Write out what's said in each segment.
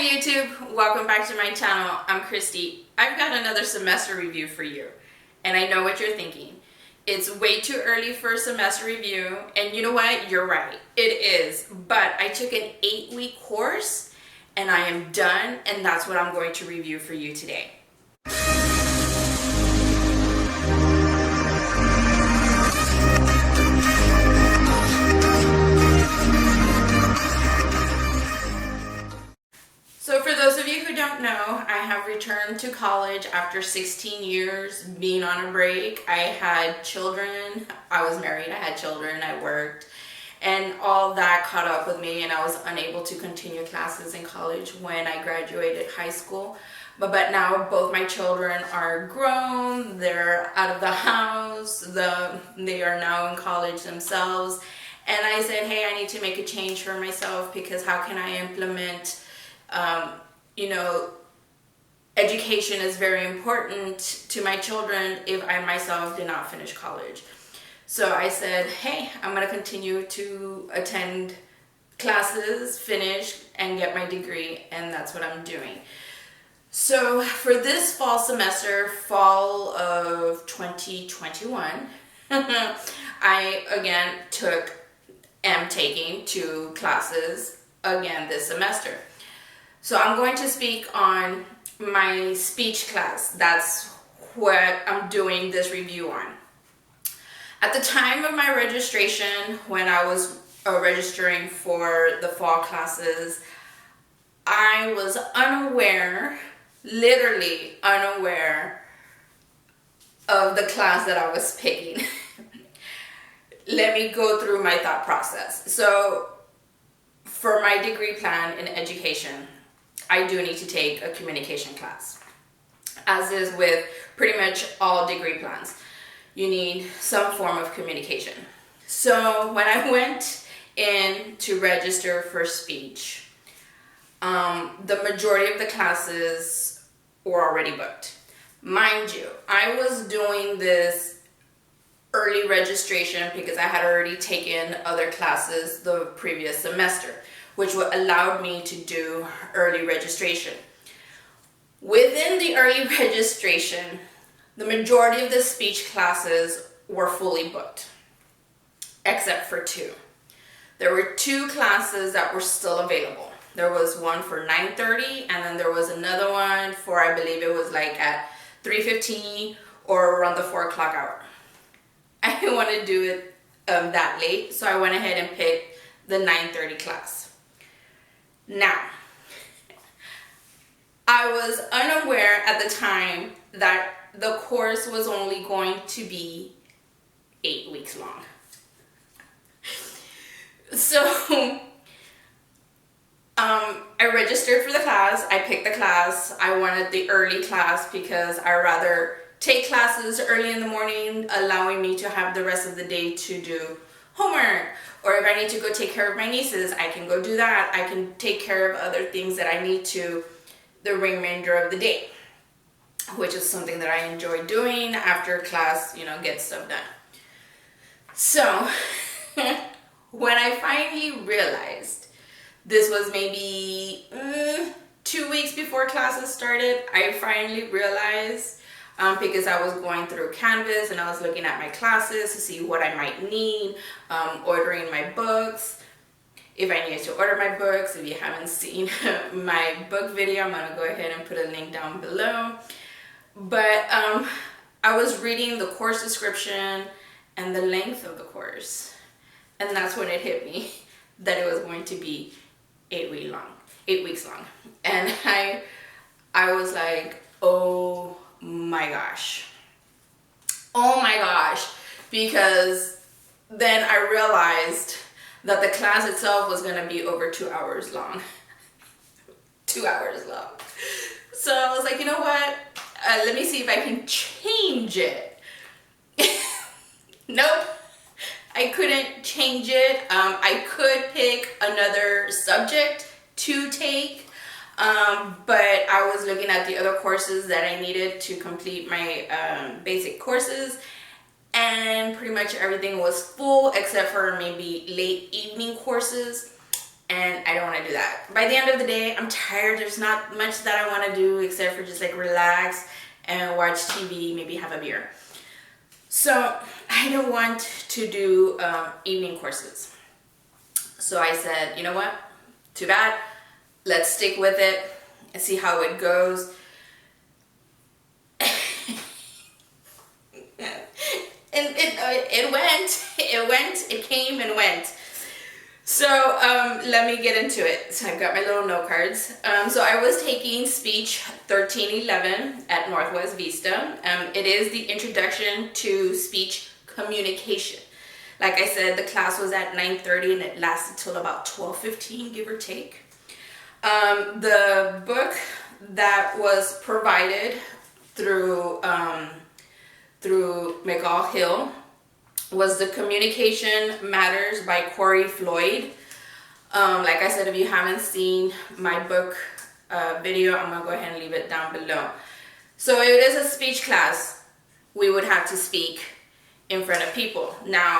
Hi YouTube, welcome back to my channel. I'm Christy. I've got another semester review for you. And I know what you're thinking. It's way too early for a semester review, and you know what? You're right. It is. But I took an 8-week course and I am done, and that's what I'm going to review for you today. So for those of you who don't know, I have returned to college after 16 years being on a break. I had children, I was married, I had children, I worked, and all that caught up with me, and I was unable to continue classes in college when I graduated high school. But now both my children are grown, they're out of the house, they are now in college themselves, and I said, hey, I need to make a change for myself, because how can I implement education is very important to my children if I myself did not finish college. So I said, hey, I'm going to continue to attend classes, finish, and get my degree, and that's what I'm doing. So for this fall semester, fall of 2021, I again am taking 2 classes again this semester. So I'm going to speak on my speech class. That's what I'm doing this review on. At the time of my registration, when I was registering for the fall classes, I was unaware, literally unaware of the class that I was picking. Let me go through my thought process. So for my degree plan in education, I do need to take a communication class. As is with pretty much all degree plans, you need some form of communication. So when I went in to register for speech, the majority of the classes were already booked. Mind you, I was doing this early registration because I had already taken other classes the previous semester, which allowed me to do early registration. Within the early registration, the majority of the speech classes were fully booked, except for 2. There were 2 classes that were still available. There was one for 9:30, and then there was another one for, I believe it was like at 3:15 or around the 4 o'clock hour. I didn't want to do it that late, so I went ahead and picked the 9:30 class. Now, I was unaware at the time that the course was only going to be 8 weeks long. So, I registered for the class, I picked the class. I wanted the early class because I rather take classes early in the morning, allowing me to have the rest of the day to do homework, or if I need to go take care of my nieces, I can go do that. I can take care of other things that I need to the remainder of the day, which is something that I enjoy doing after class, get stuff done. So when I finally realized this was maybe 2 weeks before classes started, I finally realized, because I was going through Canvas and I was looking at my classes to see what I might need, ordering my books, if I needed to order my books. If you haven't seen my book video, I'm going to go ahead and put a link down below. But I was reading the course description and the length of the course, and that's when it hit me that it was going to be 8 weeks long. And I was like, oh my gosh, because then I realized that the class itself was going to be over 2 hours long. 2 hours long. So I was like, you know what, let me see if I can change it. Nope, I couldn't change it. I could pick another subject to take, but I was looking at the other courses that I needed to complete my basic courses, and pretty much everything was full except for maybe late evening courses. and I don't want to do that. By the end of the day, I'm tired. There's not much that I want to do except for just like relax and watch TV, maybe have a beer. So I don't want to do evening courses. So I said, you know what? Too bad. Let's stick with it and see how it goes. And it came and went. So let me get into it. So I've got my little note cards. So I was taking speech 1311 at Northwest Vista. It is the introduction to speech communication. Like I said, the class was at 9:30 and it lasted till about 12:15, give or take. The book that was provided through McGraw-Hill was The Communication Matters by Corey Floyd. Like I said, if you haven't seen my book video, I'm gonna go ahead and leave it down below. So if it is a speech class, we would have to speak in front of people. Now,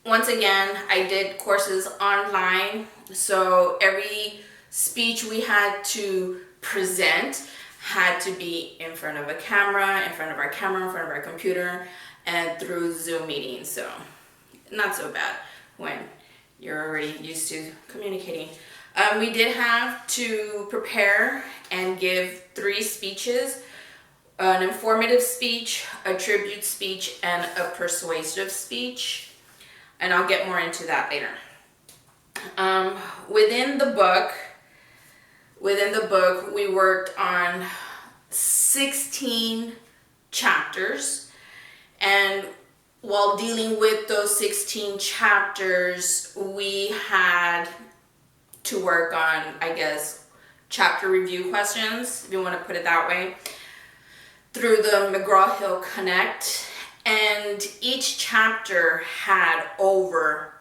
once again, I did courses online, so every speech we had to present had to be in front of a camera, in front of our computer, and through Zoom meetings. So not so bad when you're already used to communicating. We did have to prepare and give 3 speeches: an informative speech, a tribute speech, and a persuasive speech. And I'll get more into that later. Within the book, we worked on 16 chapters, and while dealing with those 16 chapters, we had to work on, I guess, chapter review questions, if you want to put it that way, through the McGraw-Hill Connect, and each chapter had over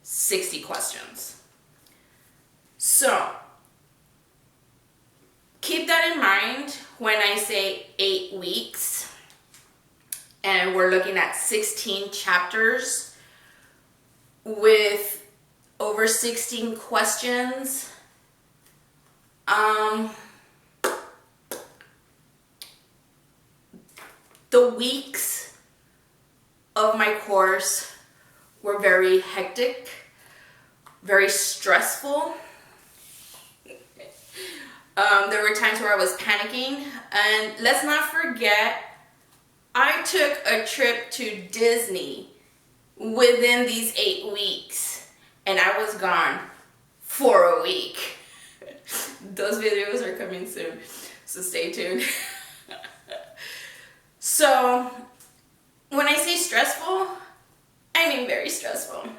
60 questions. So keep that in mind when I say 8 weeks and we're looking at 16 chapters with over 16 questions. The weeks of my course were very hectic, very stressful. There were times where I was panicking, and let's not forget, I took a trip to Disney within these 8 weeks, and I was gone for a week. Those videos are coming soon, so stay tuned. So when I say stressful, I mean very stressful.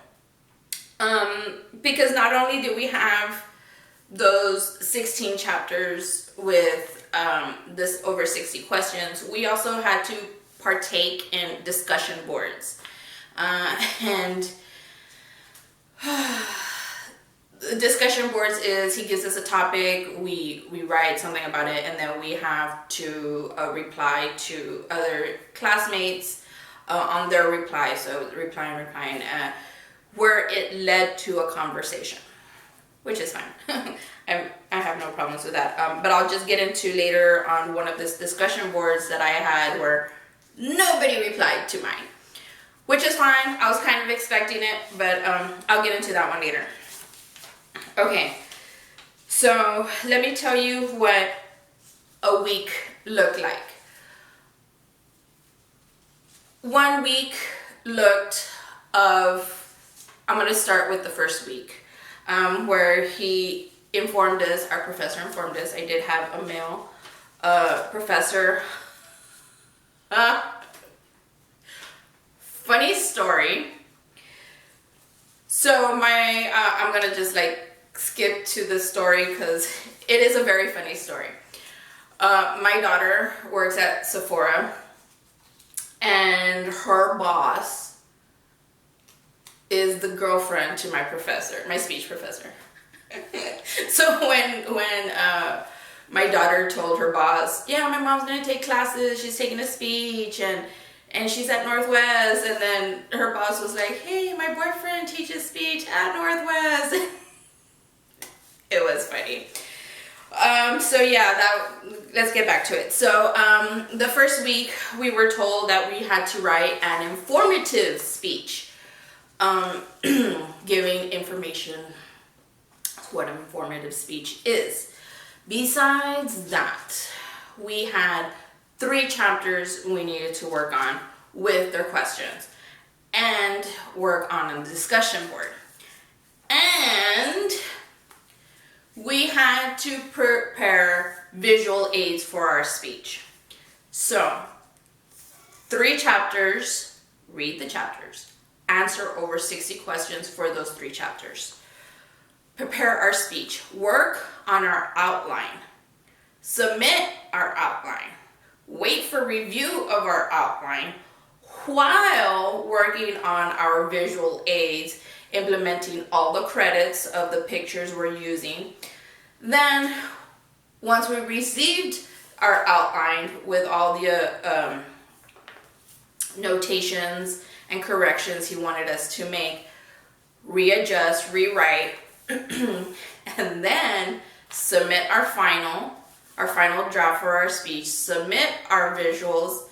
Because not only do we have those 16 chapters with this over 60 questions, we also had to partake in discussion boards. And discussion boards is, he gives us a topic, we write something about it, and then we have to reply to other classmates on their reply. So replying, where it led to a conversation, which is fine. I have no problems with that. But I'll just get into later on one of this discussion boards that I had where nobody replied to mine, which is fine. I was kind of expecting it, but I'll get into that one later. Okay, so let me tell you what a week looked like. 1 week looked of, I'm going to start with the first week, where he informed us, our professor informed us. I did have a male professor. Funny story. So I'm going to just like skip to the story because it is a very funny story. My daughter works at Sephora, and her boss is the girlfriend to my professor, my speech professor. So when my daughter told her boss, yeah, my mom's gonna take classes, she's taking a speech, and and she's at Northwest, and then her boss was like, hey, my boyfriend teaches speech at Northwest. It was funny. So yeah, let's get back to it. So the first week we were told that we had to write an informative speech, giving information what an informative speech is. Besides that, we had 3 chapters we needed to work on with their questions and work on a discussion board. And we had to prepare visual aids for our speech. So, 3 chapters, read the chapters, answer over 60 questions for those 3 chapters. Prepare our speech, work on our outline, submit our outline, wait for review of our outline while working on our visual aids, implementing all the credits of the pictures we're using. Then, once we received our outline with all the notations and corrections he wanted us to make, readjust, rewrite, and then submit our final draft for our speech, submit our visuals,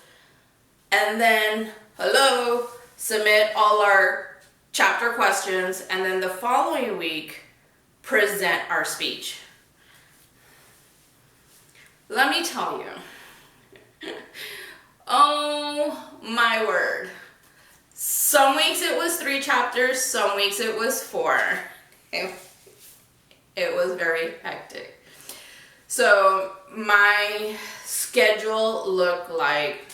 and then, submit all our chapter questions, and then the following week, present our speech. Let me tell you, oh my word. Some weeks it was 3 chapters, some weeks it was 4. It was very hectic. So my schedule looked like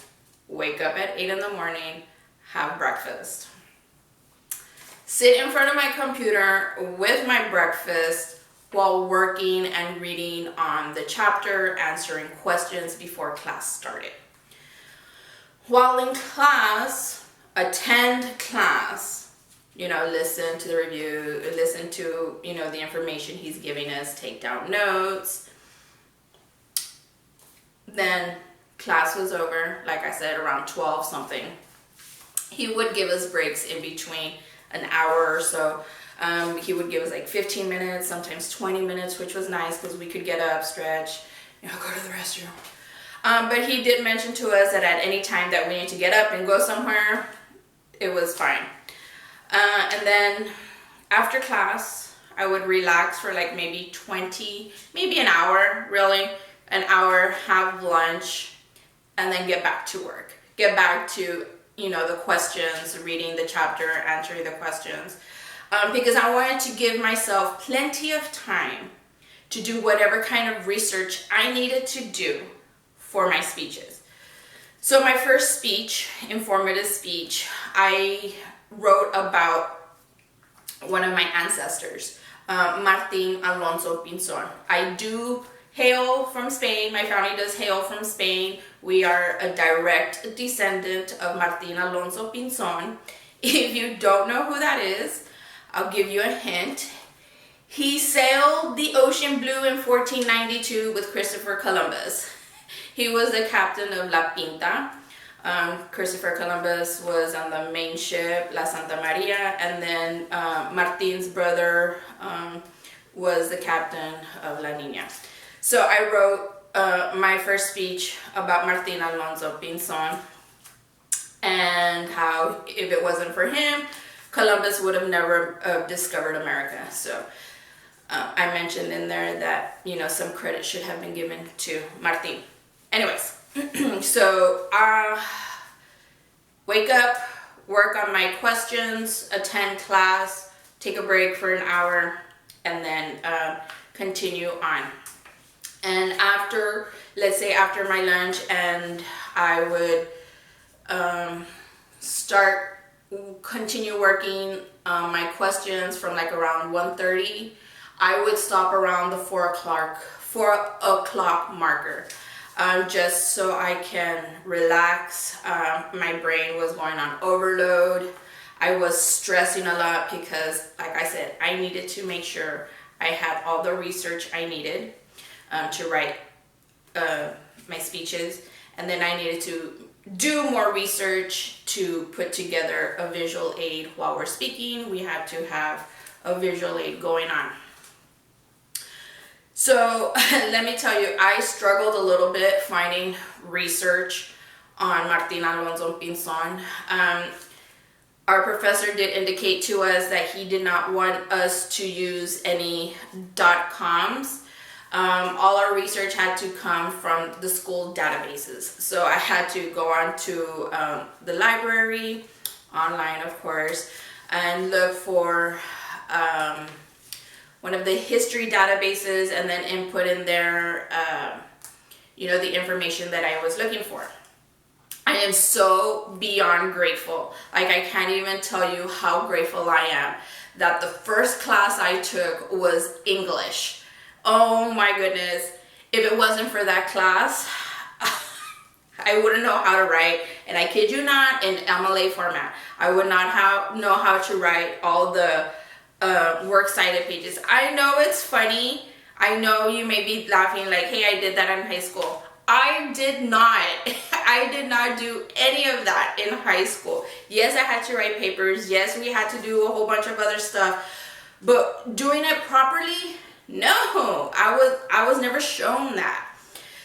wake up at 8 in the morning, have breakfast, sit in front of my computer with my breakfast while working and reading on the chapter, answering questions before class started. While in class, attend class, listen to the review, listen to, the information he's giving us, take down notes. Then class was over, like I said, around 12 something. He would give us breaks in between an hour or so. He would give us like 15 minutes, sometimes 20 minutes, which was nice because we could get up, stretch, go to the restroom. But he did mention to us that at any time that we need to get up and go somewhere, it was fine. And then after class, I would relax for like maybe an hour, really. An hour, have lunch, and then get back to work. Get back to, the questions, reading the chapter, answering the questions. Because I wanted to give myself plenty of time to do whatever kind of research I needed to do for my speeches. So my first speech, informative speech, I wrote about one of my ancestors, Martín Alonso Pinzón. I do hail from Spain. My family does hail from Spain. We are a direct descendant of Martín Alonso Pinzón. If you don't know who that is, I'll give you a hint. He sailed the ocean blue in 1492 with Christopher Columbus. He was the captain of La Pinta. Christopher Columbus was on the main ship, La Santa Maria, and then Martín's brother was the captain of La Niña. So I wrote my first speech about Martín Alonso Pinzón and how if it wasn't for him, Columbus would have never discovered America. So I mentioned in there that, some credit should have been given to Martín. Anyways, so wake up, work on my questions, attend class, take a break for an hour, and then continue on. And let's say after my lunch, and I would continue working my questions from like around 1:30. I would stop around the 4 o'clock marker, just so I can relax. My brain was going on overload. I was stressing a lot because, like I said, I needed to make sure I had all the research I needed to write my speeches, and then I needed to do more research to put together a visual aid while we're speaking. We have to have a visual aid going on. So let me tell you, I struggled a little bit finding research on Martin Alonso Pinzon. Our professor did indicate to us that he did not want us to use any .coms. All our research had to come from the school databases. So I had to go on to the library, online of course, and look for one of the history databases and then input in there, the information that I was looking for. I am so beyond grateful. Like, I can't even tell you how grateful I am that the first class I took was English. Oh my goodness. If it wasn't for that class, I wouldn't know how to write, and I kid you not, in MLA format. I would not know how to write all the works cited pages. I know it's funny. I know you may be laughing like, hey, I did that in high school. I did not. I did not do any of that in high school. Yes, I had to write papers. Yes, we had to do a whole bunch of other stuff. But doing it properly, no. I was never shown that.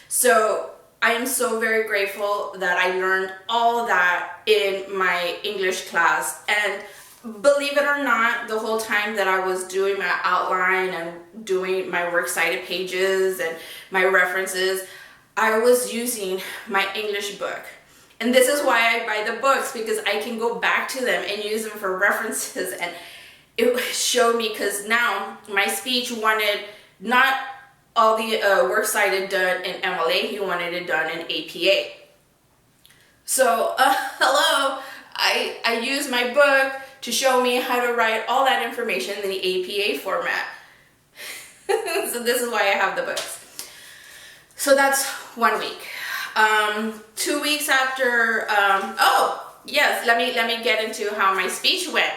So I am so very grateful that I learned all that in my English class. And believe it or not, the whole time that I was doing my outline and doing my works cited pages and my references, I was using my English book. And this is why I buy the books, because I can go back to them and use them for references. And it showed me, because now my speech wanted not all the works cited done in MLA, he wanted it done in APA. So, hello, I use my book to show me how to write all that information in the APA format. So this is why I have the books. So that's 1 week. 2 weeks after, yes, let me get into how my speech went.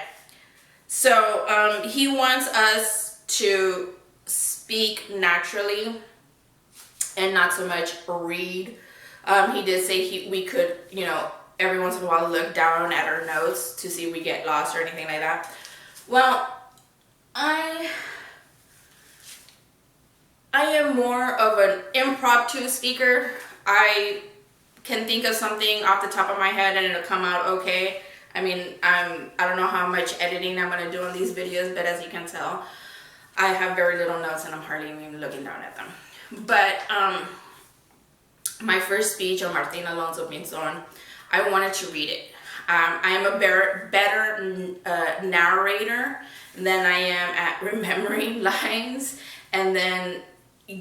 So he wants us to speak naturally and not so much read. He did say we could, every once in a while look down at our notes to see if we get lost or anything like that. Well, I am more of an impromptu speaker. I can think of something off the top of my head and it'll come out okay. I mean, I don't know how much editing I'm going to do on these videos, but as you can tell, I have very little notes and I'm hardly even looking down at them. But my first speech on Martin Alonso Pinzon, I wanted to read it. I am a better narrator than I am at remembering lines and then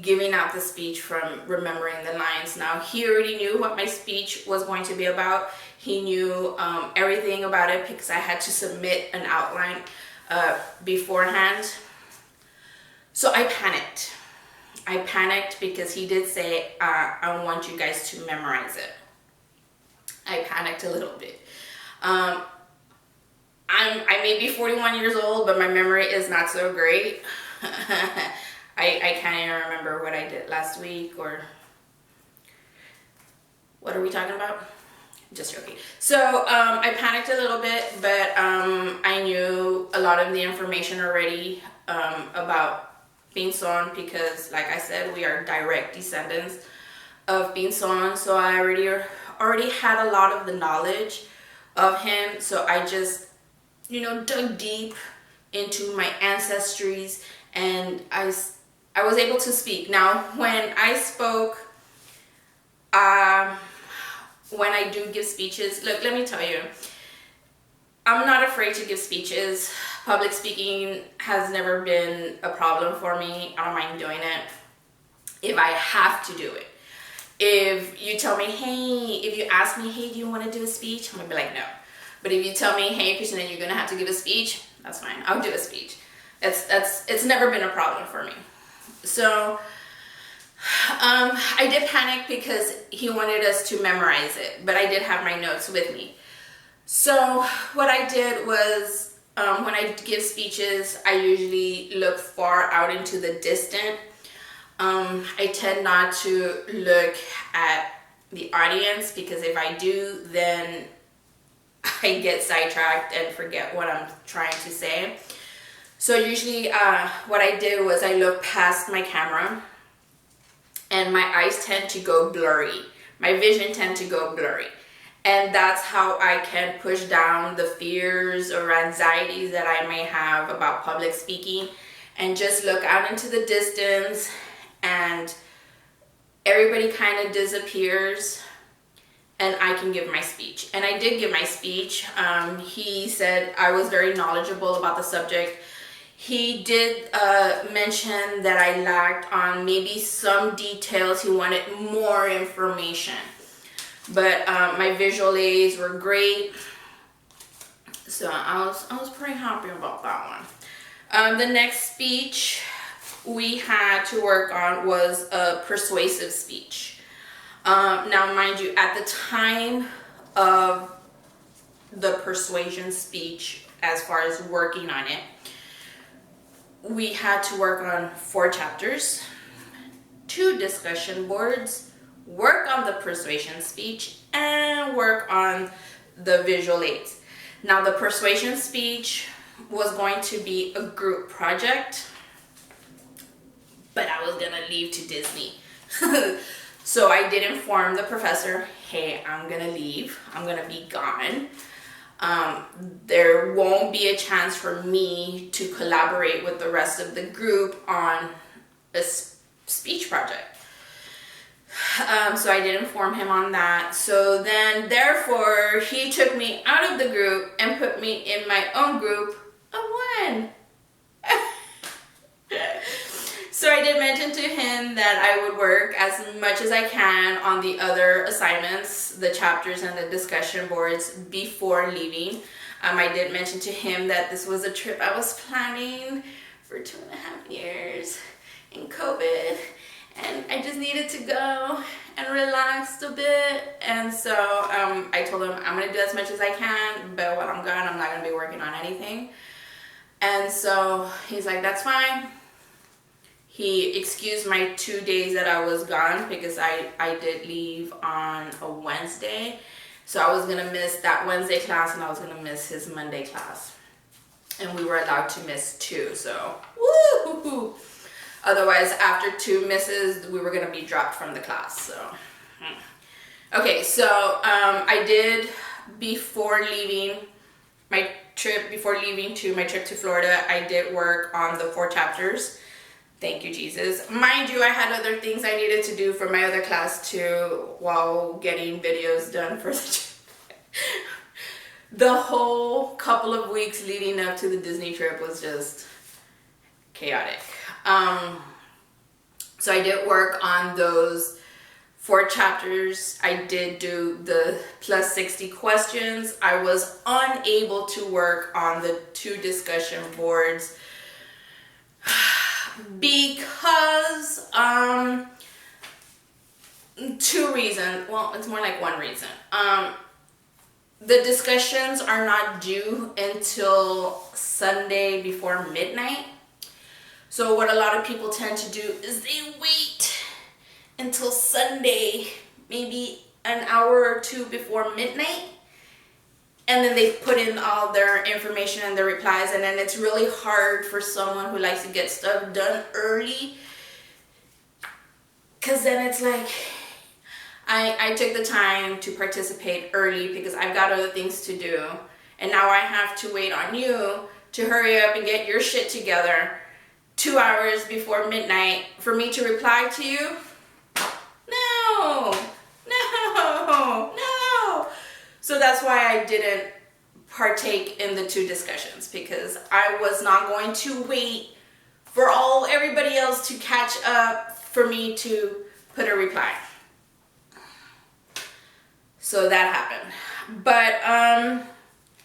giving out the speech from remembering the lines. Now, he already knew what my speech was going to be about. He knew everything about it because I had to submit an outline beforehand. So I panicked. I panicked because he did say, I want you guys to memorize it. I panicked a little bit. I may be 41 years old, but my memory is not so great. I can't even remember what I did last week, or what are we talking about? Just joking. So I panicked a little bit, but I knew a lot of the information already about Pinzon because, like I said, we are direct descendants of Pinzon. So I already had a lot of the knowledge of him. So I just, dug deep into my ancestries, and I was able to speak. Now, when I spoke, when I do give speeches, look, let me tell you, I'm not afraid to give speeches. Public speaking has never been a problem for me. I don't mind doing it if I have to do it. If you tell me, hey, if you ask me, hey, do you want to do a speech? I'm going to be like, no. But if you tell me, hey, Christina, you're going to have to give a speech, that's fine. I'll do a speech. It's never been a problem for me. So I did panic because he wanted us to memorize it, but I did have my notes with me. So what I did was, when I give speeches, I usually look far out into the distant. I tend not to look at the audience, because if I do, then I get sidetracked and forget what I'm trying to say. So usually what I did was I looked past my camera, and my eyes tend to go blurry. My vision tend to go blurry. And that's how I can push down the fears or anxieties that I may have about public speaking, and just look out into the distance, and everybody kind of disappears, and I can give my speech. And I did give my speech. He said I was very knowledgeable about the subject. He did mention that I lacked on maybe some details. He wanted more information. But my visual aids were great. So I was pretty happy about that one. The next speech we had to work on was a persuasive speech. Now, mind you, at the time of the persuasion speech, as far as working on it, we had to work on 4 chapters, 2 discussion boards, work on the persuasion speech, and work on the visual aids. Now, the persuasion speech was going to be a group project, but I was gonna leave to Disney. So I did inform the professor, hey, I'm gonna leave, I'm gonna be gone. There won't be a chance for me to collaborate with the rest of the group on a speech project. So I did inform him on that. So then, therefore, he took me out of the group and put me in my own group of 1. So I did mention to him that I would work as much as I can on the other assignments, the chapters and the discussion boards, before leaving. I did mention to him that this was a trip I was planning for 2.5 years in COVID, and I just needed to go and relax a bit. And so I told him I'm gonna do as much as I can, but while I'm gone, I'm not gonna be working on anything. And so he's like, that's fine. He excused my 2 days that I was gone, because I did leave on a Wednesday. So I was gonna miss that Wednesday class, and I was gonna miss his Monday class. And we were allowed to miss 2, so woo! Otherwise, after 2 misses, we were gonna be dropped from the class, so. Okay, so I did, before leaving my trip to Florida, I did work on the 4 chapters. Thank you, Jesus. Mind you, I had other things I needed to do for my other class too, while getting videos done for the trip. The whole couple of weeks leading up to the Disney trip was just chaotic. So I did work on those 4 chapters. I did do the plus 60 questions. I was unable to work on the 2 discussion boards because 2 reasons. Well, it's more like 1 reason. The discussions are not due until Sunday before midnight. So what a lot of people tend to do is they wait until Sunday, maybe an hour or 2 before midnight, and then they put in all their information and their replies, and then it's really hard for someone who likes to get stuff done early, because then it's like, I took the time to participate early because I've got other things to do, and now I have to wait on you to hurry up and get your shit together 2 hours before midnight for me to reply to you? No. So that's why I didn't partake in the 2 discussions, because I was not going to wait for everybody else to catch up for me to put a reply. So that happened. But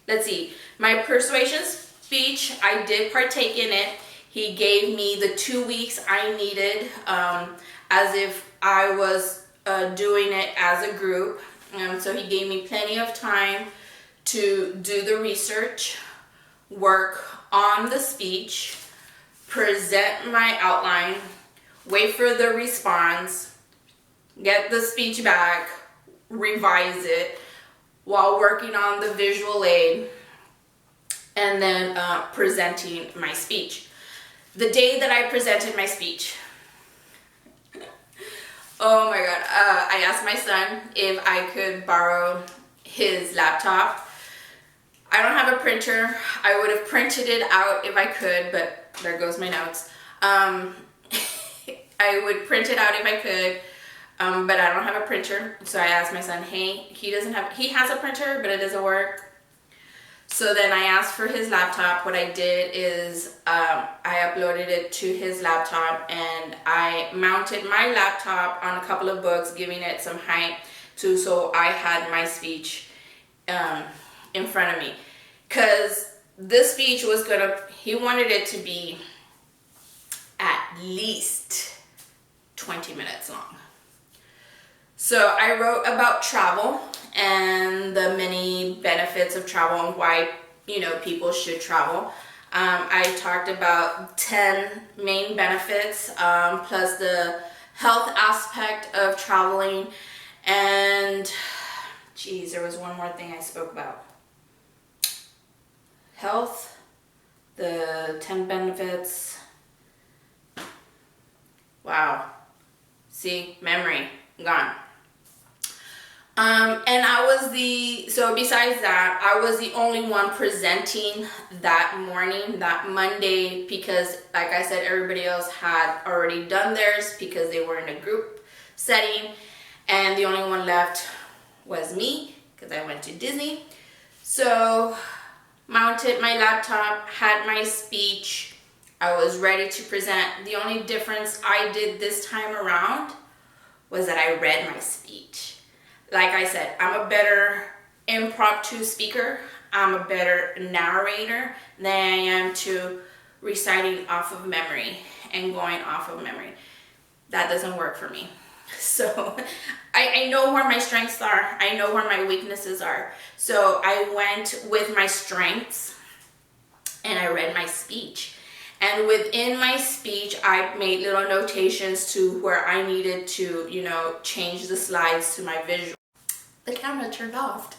let's see. My persuasion speech, I did partake in it. He gave me the 2 weeks I needed, as if I was doing it as a group. So he gave me plenty of time to do the research, work on the speech, present my outline, wait for the response, get the speech back, revise it while working on the visual aid, and then presenting my speech. The day that I presented my speech, oh my God, I asked my son if I could borrow his laptop. I don't have a printer. I would have printed it out if I could, but there goes my notes. I would print it out if I could, but I don't have a printer. So I asked my son, hey, he has a printer, but it doesn't work. So then I asked for his laptop. What I did is I uploaded it to his laptop, and I mounted my laptop on a couple of books, giving it some height too, so I had my speech in front of me. Because this speech was he wanted it to be at least 20 minutes long. So I wrote about travel and the many benefits of travel and why, people should travel. I talked about 10 main benefits, plus the health aspect of traveling. And there was one more thing I spoke about. Health, the 10 benefits. Wow. See, memory gone. And besides that, I was the only one presenting that morning, that Monday, because like I said, everybody else had already done theirs because they were in a group setting, and the only one left was me because I went to Disney. So mounted my laptop, had my speech, I was ready to present. The only difference I did this time around was that I read my speech. Like I said, I'm a better impromptu speaker. I'm a better narrator than I am to reciting off of memory and going off of memory. That doesn't work for me. So I know where my strengths are. I know where my weaknesses are. So I went with my strengths and I read my speech. And within my speech, I made little notations to where I needed to, change the slides to my visual. The camera turned off.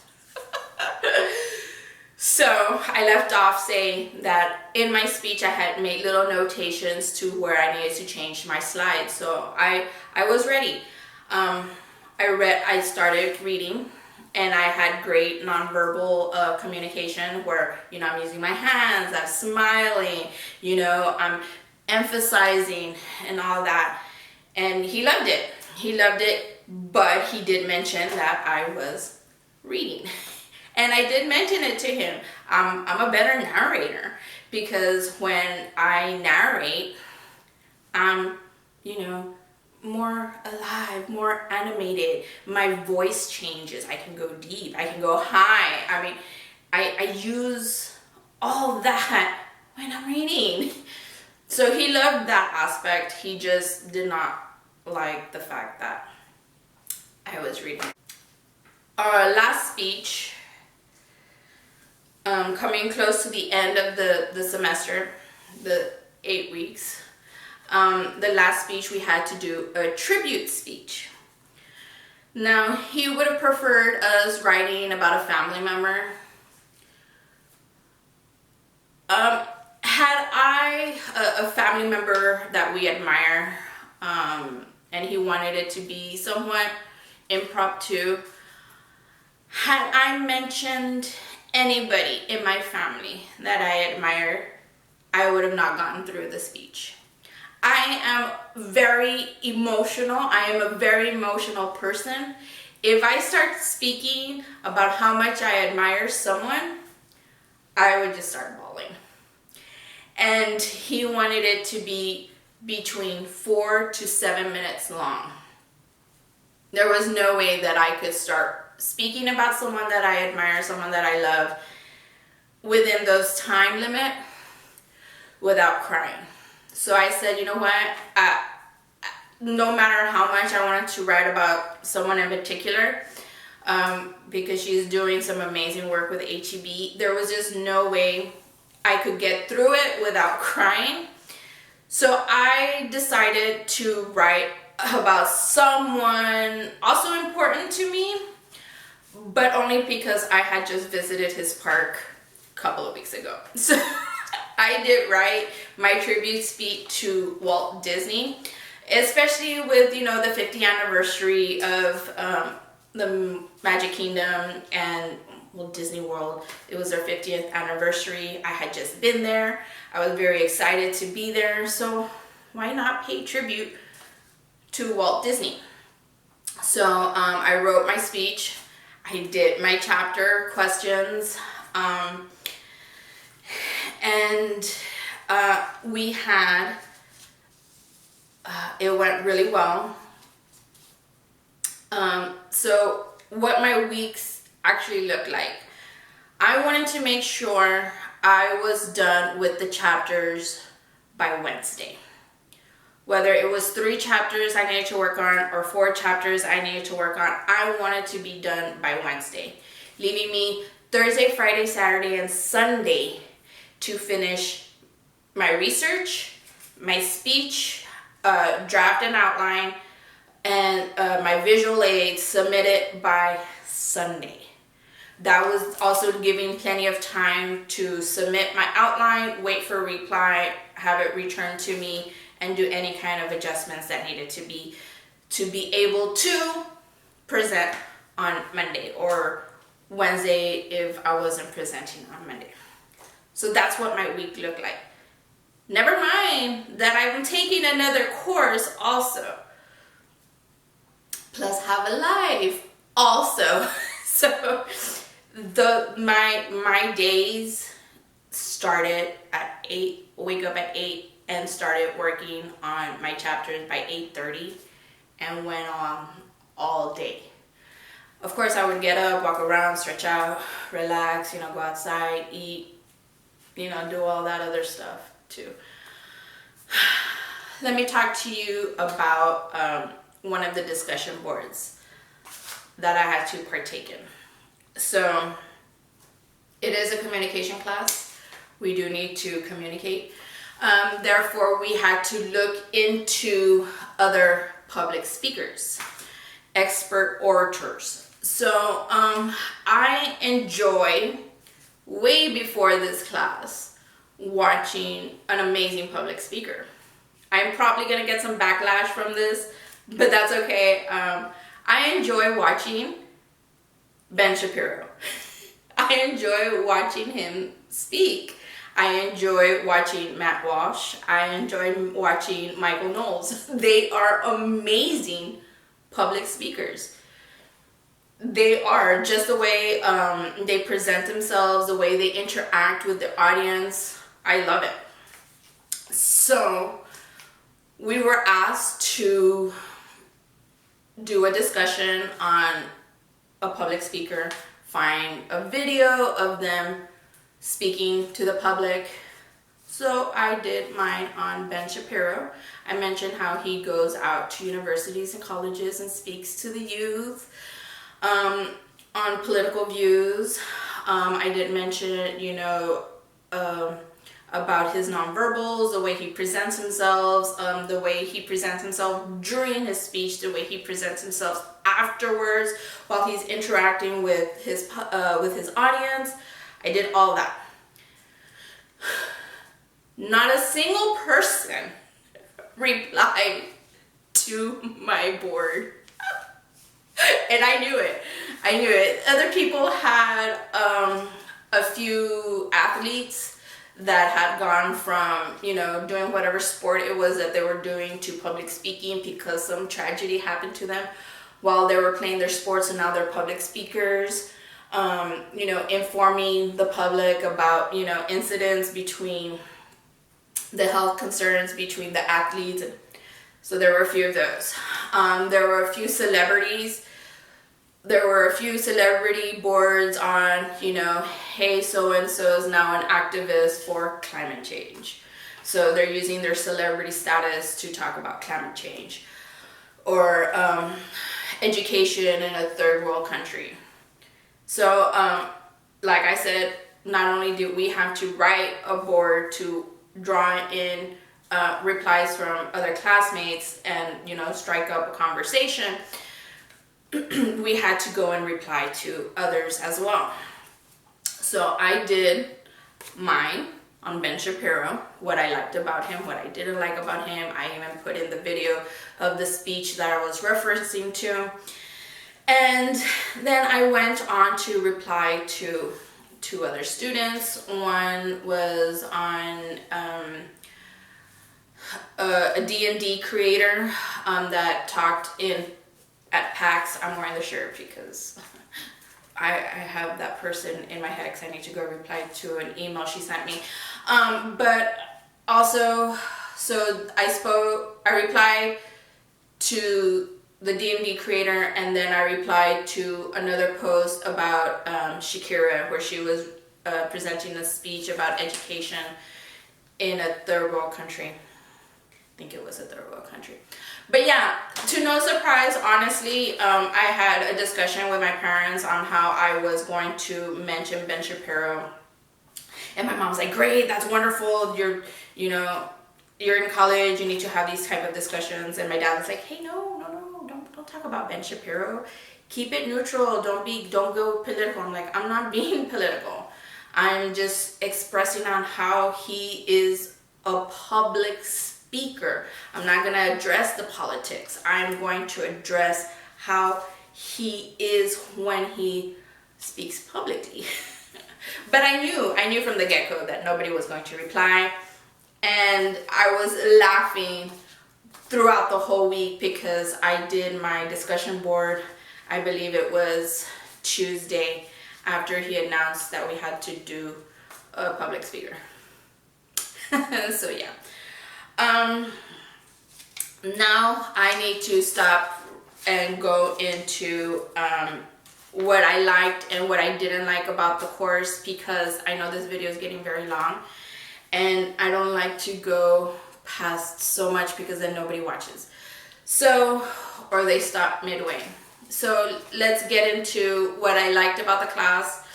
So I left off saying that in my speech, I had made little notations to where I needed to change my slides. So I was ready. I started reading, and I had great nonverbal communication where, I'm using my hands, I'm smiling, I'm emphasizing and all that. And he loved it. But he did mention that I was reading. And I did mention it to him. I'm a better narrator because when I narrate, I'm, more alive, more animated. My voice changes. I can go deep. I can go high. I mean, I use all that when I'm reading. So he loved that aspect. He just did not like the fact that I was reading. Our last speech, coming close to the end of the semester, the 8 weeks, the last speech we had to do a tribute speech. Now, he would have preferred us writing about a family member. Had I a family member that we admire, and he wanted it to be somewhat impromptu, had I mentioned anybody in my family that I admire, I would have not gotten through the speech. I am very emotional. I am a very emotional person. If I start speaking about how much I admire someone, I would just start bawling. And he wanted it to be between 4 to 7 minutes long. There was no way that I could start speaking about someone that I admire, someone that I love, within those time limit without crying. So I said, you know what, no matter how much I wanted to write about someone in particular, because she's doing some amazing work with HEB, there was just no way I could get through it without crying. So I decided to write about someone also important to me, but only because I had just visited his park a couple of weeks ago. So I did write my tribute speech to Walt Disney, especially with, the 50th anniversary of the Magic Kingdom and Disney World. It was their 50th anniversary. I had just been there. I was very excited to be there. So why not pay tribute to Walt Disney? So I wrote my speech. I did my chapter questions. And we had, it went really well. So what my weeks actually looked like. I wanted to make sure I was done with the chapters by Wednesday. Whether it was 3 chapters I needed to work on or 4 chapters I needed to work on, I wanted to be done by Wednesday, leaving me Thursday, Friday, Saturday, and Sunday to finish my research, my speech, draft and outline, and my visual aids submitted by Sunday. That was also giving plenty of time to submit my outline, wait for a reply, have it returned to me, and do any kind of adjustments that needed to be able to present on Monday or Wednesday if I wasn't presenting on Monday. So that's what my week looked like. Never mind that I'm taking another course also. Plus have a life also. So my days started at 8, wake up at 8 and started working on my chapters by 8:30 and went on all day. Of course, I would get up, walk around, stretch out, relax, go outside, eat, do all that other stuff too. Let me talk to you about one of the discussion boards that I had to partake in. So it is a communication class. We do need to communicate. Therefore, we had to look into other public speakers, expert orators. So I enjoy, way before this class, watching an amazing public speaker. I'm probably going to get some backlash from this, but that's okay. I enjoy watching Ben Shapiro. I enjoy watching him speak. I enjoy watching Matt Walsh. I enjoy watching Michael Knowles. They are amazing public speakers. They are, just the way they present themselves, the way they interact with the audience. I love it. So we were asked to do a discussion on a public speaker, find a video of them speaking to the public. So I did mine on Ben Shapiro. I mentioned how he goes out to universities and colleges and speaks to the youth on political views. I did mention, about his nonverbals, the way he presents himself, the way he presents himself during his speech, the way he presents himself afterwards while he's interacting with his audience. I did all that. Not a single person replied to my board. And I knew it. Other people had a few athletes that had gone from, doing whatever sport it was that they were doing to public speaking because some tragedy happened to them while they were playing their sports, and now they're public speakers, informing the public about, incidents between the health concerns between the athletes. And so there were a few of those. There were a few celebrities. There were a few celebrity boards on, hey, so-and-so is now an activist for climate change. So they're using their celebrity status to talk about climate change. Or education in a third world country. So, like I said, not only do we have to write a board to draw in replies from other classmates and, strike up a conversation, we had to go and reply to others as well. So I did mine on Ben Shapiro, what I liked about him, what I didn't like about him. I even put in the video of the speech that I was referencing to. And then I went on to reply to two other students. One was on a D&D creator that talked at PAX. I'm wearing the shirt because I have that person in my head because I need to go reply to an email she sent me. But also, so I replied to the D&D creator, and then I replied to another post about Shakira, where she was presenting a speech about education in a third world country. I think it was a third world country. But yeah, to no surprise, honestly, I had a discussion with my parents on how I was going to mention Ben Shapiro. And my mom was like, great, that's wonderful. You're in college, you need to have these type of discussions. And my dad was like, hey, no, don't talk about Ben Shapiro. Keep it neutral. Don't go political. I'm like, I'm not being political. I'm just expressing on how he is a public speaker. I'm not going to address the politics. I'm going to address how he is when he speaks publicly. But I knew from the get-go that nobody was going to reply. And I was laughing throughout the whole week because I did my discussion board, I believe it was Tuesday, after he announced that we had to do a public speaker. So yeah. Now I need to stop and go into what I liked and what I didn't like about the course, because I know this video is getting very long and I don't like to go past so much because then nobody watches. So, or they stop midway. So let's get into what I liked about the class.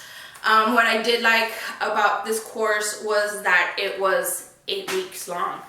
What I did like about this course was that it was 8 weeks long.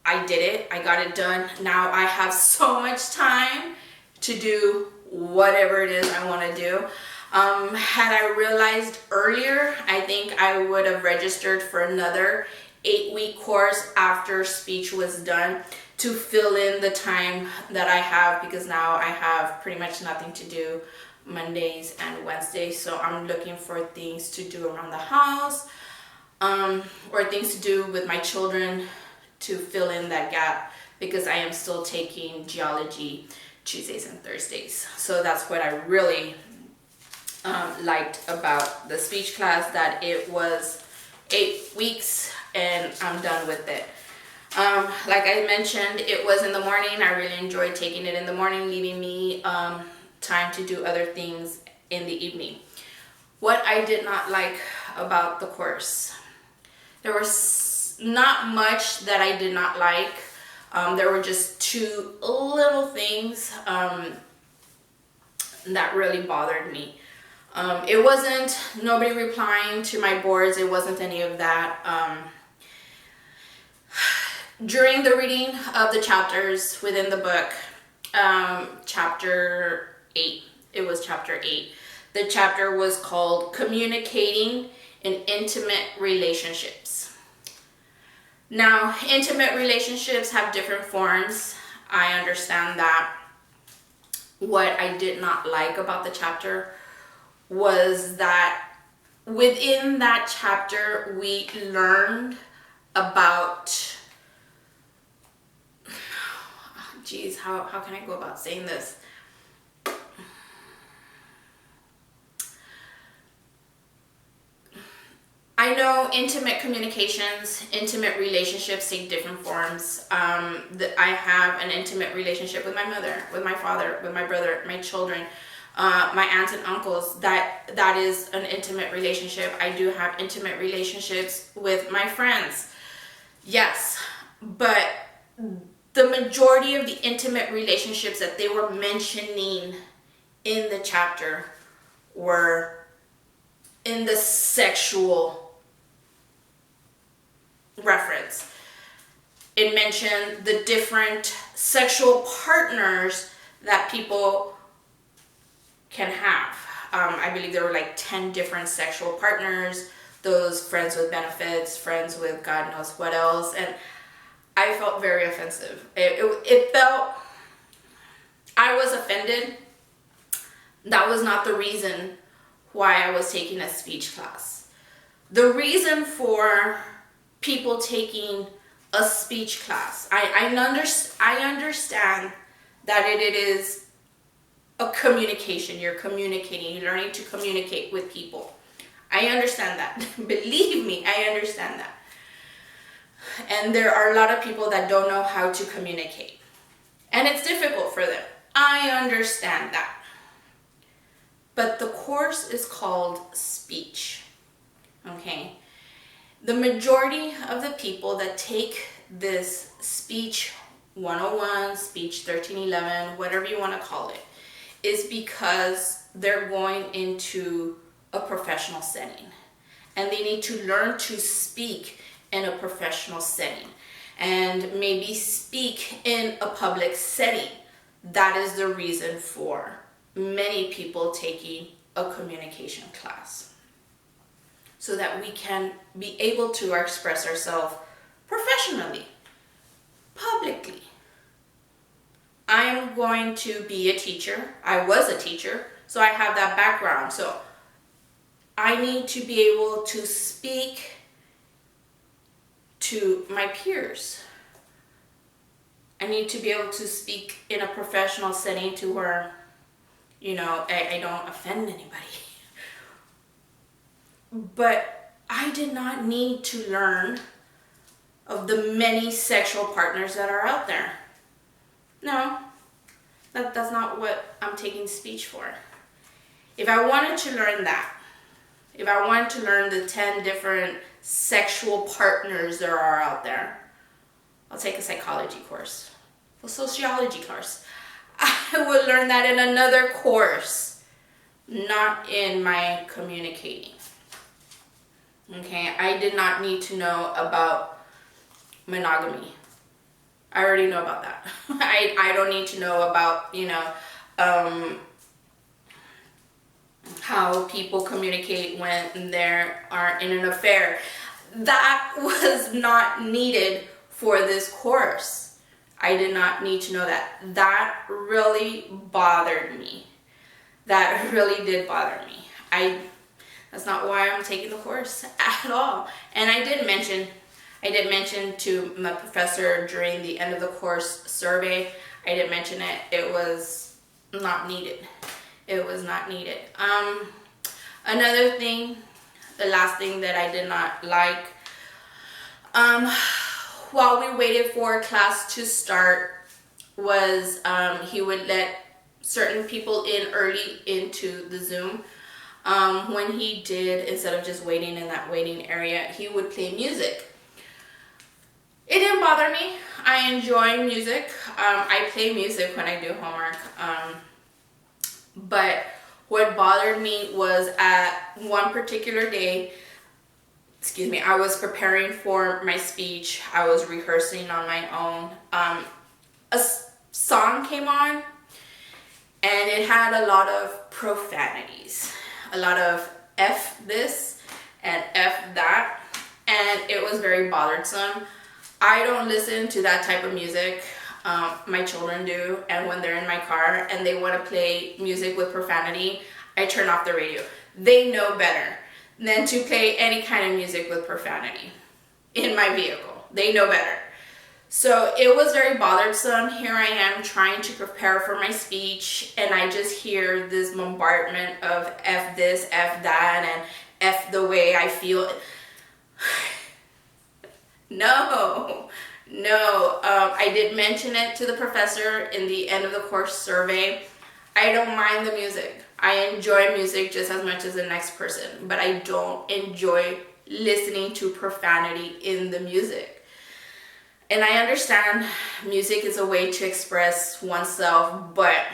I did it. I got it done. Now I have so much time to do whatever it is I want to do. Had I realized earlier, I think I would have registered for another 8-week course after speech was done to fill in the time that I have, because now I have pretty much nothing to do Mondays and Wednesdays. So I'm looking for things to do around the house, or things to do with my children to fill in that gap, because I am still taking geology Tuesdays and Thursdays. So that's what I really liked about the speech class, that it was 8 weeks and I'm done with it. Like I mentioned, it was in the morning. I really enjoyed taking it in the morning, leaving me time to do other things in the evening. What I did not like about the course, there was not much that I did not like. There were just two little things that really bothered me. It wasn't nobody replying to my boards. It wasn't any of that. During the reading of the chapters within the book, chapter 8, it was chapter 8. The chapter was called Communicating in Intimate Relationships. Now, intimate relationships have different forms. I understand that. What I did not like about the chapter was that within that chapter, we learned about, geez, how can I go about saying this? I know intimate communications, intimate relationships take different forms. I have an intimate relationship with my mother, with my father, with my brother, my children, my aunts and uncles. That is an intimate relationship. I do have intimate relationships with my friends. Yes, but the majority of the intimate relationships that they were mentioning in the chapter were in the sexual reference. It mentioned the different sexual partners that people can have. I believe there were like 10 different sexual partners, those friends with benefits, friends with God knows what else, and I felt very offensive. It felt, I was offended. That was not the reason why I was taking a speech class. The reason for people taking a speech class, I understand that it is a communication. You're communicating, you're learning to communicate with people. I understand that. Believe me, I understand that. And there are a lot of people that don't know how to communicate. And it's difficult for them. I understand that. But the course is called speech. Okay? The majority of the people that take this speech 101, speech 1311, whatever you want to call it, is because they're going into a professional setting. And they need to learn to speak in a professional setting and maybe speak in a public setting. That is the reason for many people taking a communication class, so that we can be able to express ourselves professionally, publicly. I am going to be a teacher. I was a teacher, so I have that background. So I need to be able to speak to my peers. I need to be able to speak in a professional setting to where, I don't offend anybody. But I did not need to learn of the many sexual partners that are out there. No, that's not what I'm taking speech for. If I wanted to learn that, if I wanted to learn the 10 different sexual partners there are out there, I'll take a psychology course, a sociology course. I would learn that in another course, not in my communicating. Okay, I did not need to know about monogamy. I already know about that. I don't need to know about, how people communicate when they are in an affair. That was not needed for this course. I did not need to know that. That really bothered me. That really did bother me. That's not why I'm taking the course at all. And I did mention to my professor during the end of the course survey, I did mention it. It was not needed. It was not needed. Another thing, the last thing that I did not like, while we waited for class to start, was he would let certain people in early into the Zoom. When he did, instead of just waiting in that waiting area, he would play music. It didn't bother me. I enjoy music. I play music when I do homework. But what bothered me was at one particular day, I was preparing for my speech. I was rehearsing on my own. A song came on, and it had a lot of profanities. A lot of F this and F that, and it was very bothersome. I don't listen to that type of music. My children do, and when they're in my car and they want to play music with profanity, I turn off the radio. They know better than to play any kind of music with profanity in my vehicle. They know better. So it was very bothersome. Here I am trying to prepare for my speech, and I just hear this bombardment of F this, F that, and F the way I feel. No. I did mention it to the professor in the end of the course survey. I don't mind the music. I enjoy music just as much as the next person, but I don't enjoy listening to profanity in the music. And I understand music is a way to express oneself, but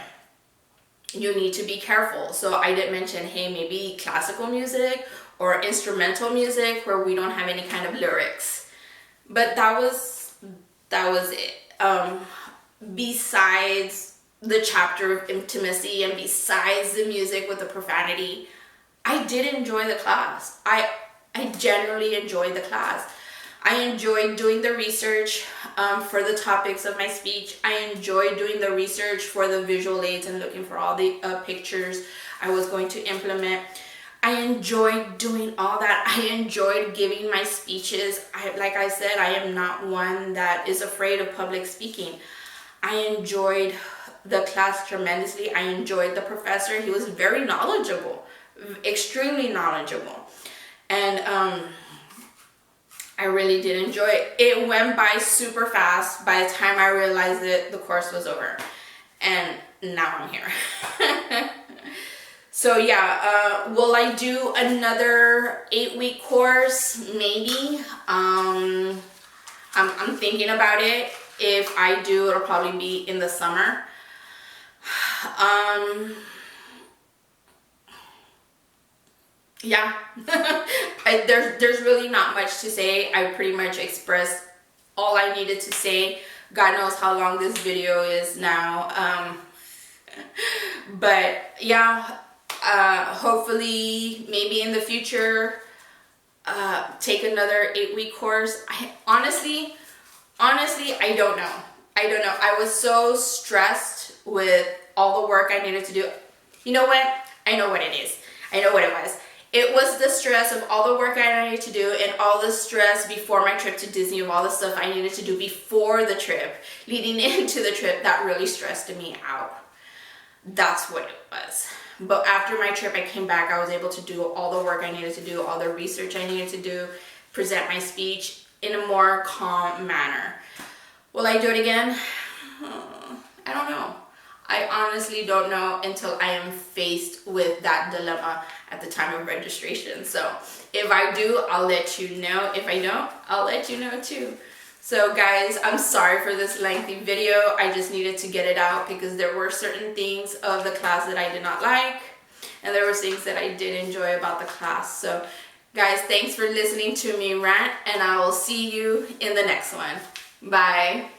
you need to be careful. So I did mention, hey, maybe classical music or instrumental music where we don't have any kind of lyrics. But that was it. Besides the chapter of intimacy, and besides the music with the profanity, I did enjoy the class. I generally enjoyed the class. I enjoyed doing the research for the topics of my speech. I enjoyed doing the research for the visual aids and looking for all the pictures I was going to implement. I enjoyed doing all that. I enjoyed giving my speeches. Like I said, I am not one that is afraid of public speaking. I enjoyed the class tremendously. I enjoyed the professor. He was very knowledgeable, extremely knowledgeable. And I really did enjoy it. It went by super fast. By the time I realized it, the course was over. And now I'm here. So yeah, will I do another 8-week course? Maybe. I'm thinking about it. If I do, it'll probably be in the summer. Yeah. There's really not much to say. I pretty much expressed all I needed to say. God knows how long this video is now. But yeah, hopefully maybe in the future take another 8-week course. Honestly, I don't know. I was so stressed with all the work I needed to do. You know what? I know what it is. I know what it was. It was the stress of all the work I needed to do, and all the stress before my trip to Disney of all the stuff I needed to do before the trip, leading into the trip, that really stressed me out. That's what it was. But after my trip, I came back, I was able to do all the work I needed to do, all the research I needed to do, present my speech in a more calm manner. Will I do it again? I don't know. I honestly don't know until I am faced with that dilemma at the time of registration. So if I do, I'll let you know. If I don't, I'll let you know too. So guys, I'm sorry for this lengthy video. I just needed to get it out because there were certain things of the class that I did not like, and there were things that I did enjoy about the class. So guys, thanks for listening to me rant, and I will see you in the next one. Bye.